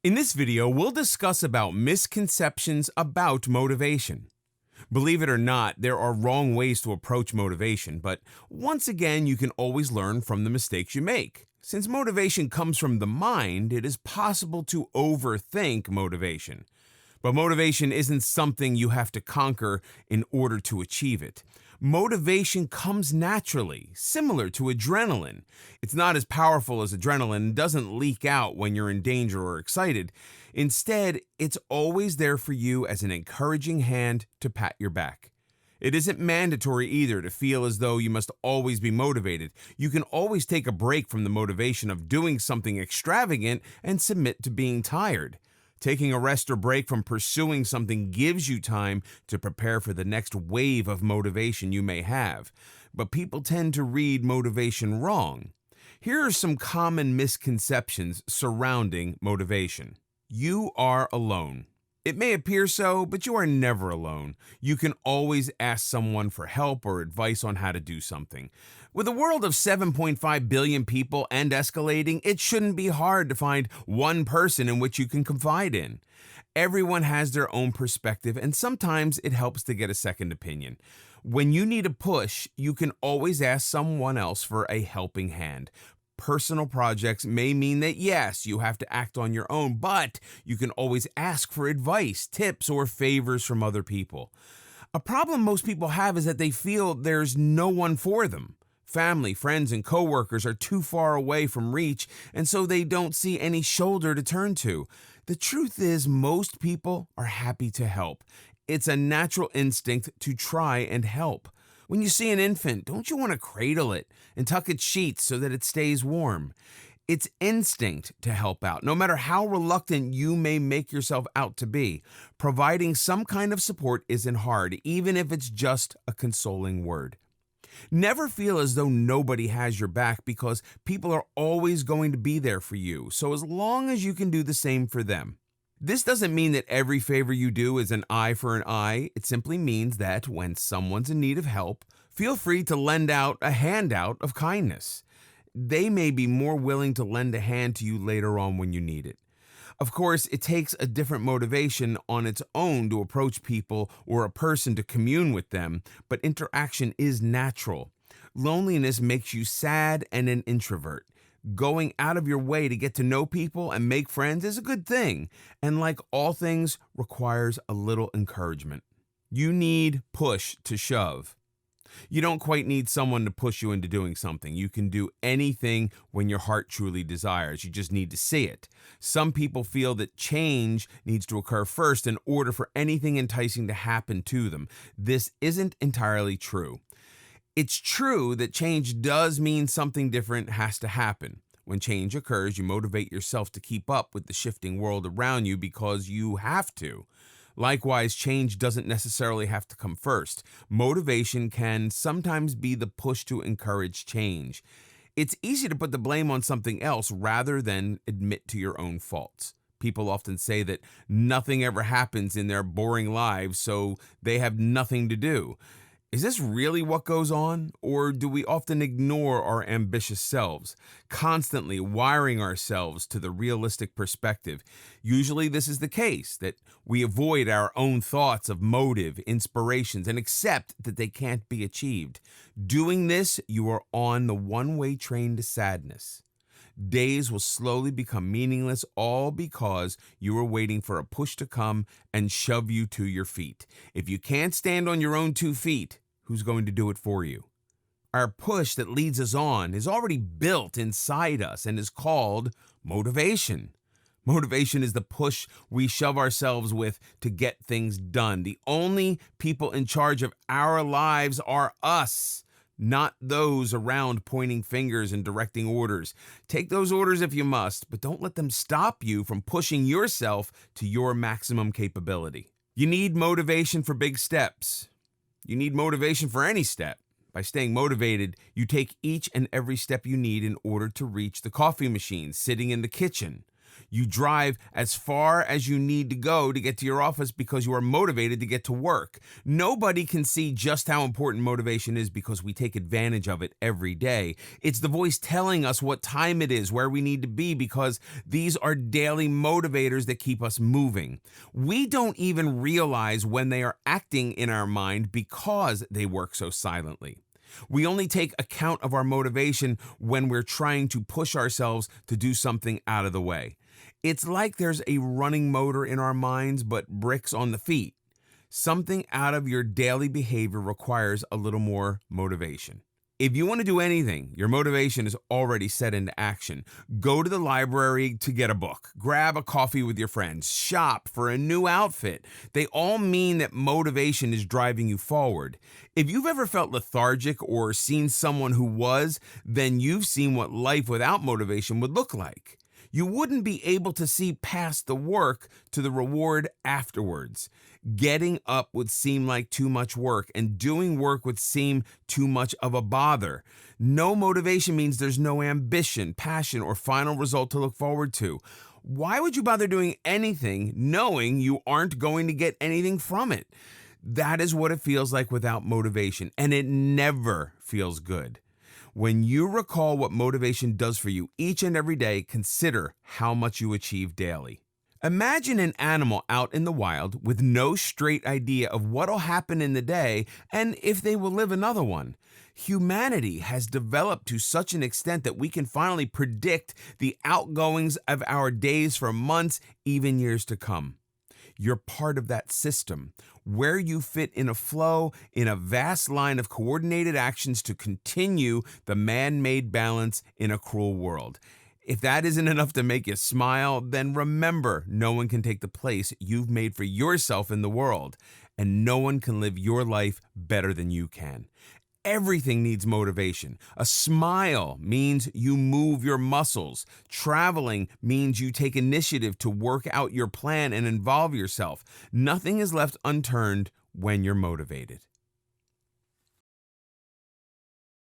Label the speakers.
Speaker 1: In this video, we'll discuss about misconceptions about motivation. Believe it or not, there are wrong ways to approach motivation, but once again, you can always learn from the mistakes you make. Since motivation comes from the mind, it is possible to overthink motivation. But motivation isn't something you have to conquer in order to achieve it. Motivation comes naturally, similar to adrenaline. It's not as powerful as adrenaline and doesn't leak out when you're in danger or excited. Instead, it's always there for you as an encouraging hand to pat your back. It isn't mandatory either to feel as though you must always be motivated. You can always take a break from the motivation of doing something extravagant and submit to being tired. Taking a rest or break from pursuing something gives you time to prepare for the next wave of motivation you may have. But people tend to read motivation wrong. Here are some common misconceptions surrounding motivation. You are alone. It may appear so, but you are never alone. You can always ask someone for help or advice on how to do something. With a world of 7.5 billion people and escalating, it shouldn't be hard to find one person in which you can confide in. Everyone has their own perspective, and sometimes it helps to get a second opinion. When you need a push, you can always ask someone else for a helping hand. Personal projects may mean that yes, you have to act on your own, but you can always ask for advice, tips, or favors from other people. A problem most people have is that they feel there's no one for them. Family, friends, and coworkers are too far away from reach, and so they don't see any shoulder to turn to. The truth is, most people are happy to help. It's a natural instinct to try and help. When you see an infant, don't you want to cradle it and tuck its sheets so that it stays warm? It's instinct to help out, no matter how reluctant you may make yourself out to be. Providing some kind of support isn't hard, even if it's just a consoling word. Never feel as though nobody has your back because people are always going to be there for you, so as long as you can do the same for them. This doesn't mean that every favor you do is an eye for an eye. It simply means that when someone's in need of help, feel free to lend out a handout of kindness. They may be more willing to lend a hand to you later on when you need it. Of course, it takes a different motivation on its own to approach people or a person to commune with them, but interaction is natural. Loneliness makes you sad and an introvert. Going out of your way to get to know people and make friends is a good thing, and like all things, requires a little encouragement. You need push to shove. You don't quite need someone to push you into doing something. You can do anything when your heart truly desires. You just need to see it. Some people feel that change needs to occur first in order for anything enticing to happen to them. This isn't entirely true. It's true that change does mean something different has to happen. When change occurs, you motivate yourself to keep up with the shifting world around you because you have to. Likewise, change doesn't necessarily have to come first. Motivation can sometimes be the push to encourage change. It's easy to put the blame on something else rather than admit to your own faults. People often say that nothing ever happens in their boring lives, so they have nothing to do. Is this really what goes on? Or do we often ignore our ambitious selves, constantly wiring ourselves to the realistic perspective? Usually this is the case, that we avoid our own thoughts of motive, inspirations, and accept that they can't be achieved. Doing this, you are on the one-way train to sadness. Days will slowly become meaningless, all because you are waiting for a push to come and shove you to your feet. If you can't stand on your own 2 feet, who's going to do it for you? Our push that leads us on is already built inside us and is called motivation. Motivation is the push we shove ourselves with to get things done. The only people in charge of our lives are us, not those around pointing fingers and directing orders. Take those orders if you must, but don't let them stop you from pushing yourself to your maximum capability. You need motivation for big steps. You need motivation for any step. By staying motivated, you take each and every step you need in order to reach the coffee machine sitting in the kitchen. You drive as far as you need to go to get to your office because you are motivated to get to work. Nobody can see just how important motivation is because we take advantage of it every day. It's the voice telling us what time it is, where we need to be, because these are daily motivators that keep us moving. We don't even realize when they are acting in our mind because they work so silently. We only take account of our motivation when we're trying to push ourselves to do something out of the way. It's like there's a running motor in our minds, but bricks on the feet. Something out of your daily behavior requires a little more motivation. If you want to do anything, your motivation is already set into action. Go to the library to get a book, grab a coffee with your friends, shop for a new outfit. They all mean that motivation is driving you forward. If you've ever felt lethargic or seen someone who was, then you've seen what life without motivation would look like. You wouldn't be able to see past the work to the reward afterwards. Getting up would seem like too much work, and doing work would seem too much of a bother. No motivation means there's no ambition, passion, or final result to look forward to. Why would you bother doing anything knowing you aren't going to get anything from it? That is what it feels like without motivation, and it never feels good. When you recall what motivation does for you each and every day, consider how much you achieve daily. Imagine an animal out in the wild with no straight idea of what'll happen in the day and if they will live another one. Humanity has developed to such an extent that we can finally predict the outgoings of our days for months, even years to come. You're part of that system, where you fit in a flow, in a vast line of coordinated actions to continue the man-made balance in a cruel world. If that isn't enough to make you smile, then remember, no one can take the place you've made for yourself in the world, and no one can live your life better than you can. Everything needs motivation. A smile means you move your muscles. Traveling means you take initiative to work out your plan and involve yourself. Nothing is left unturned when you're motivated.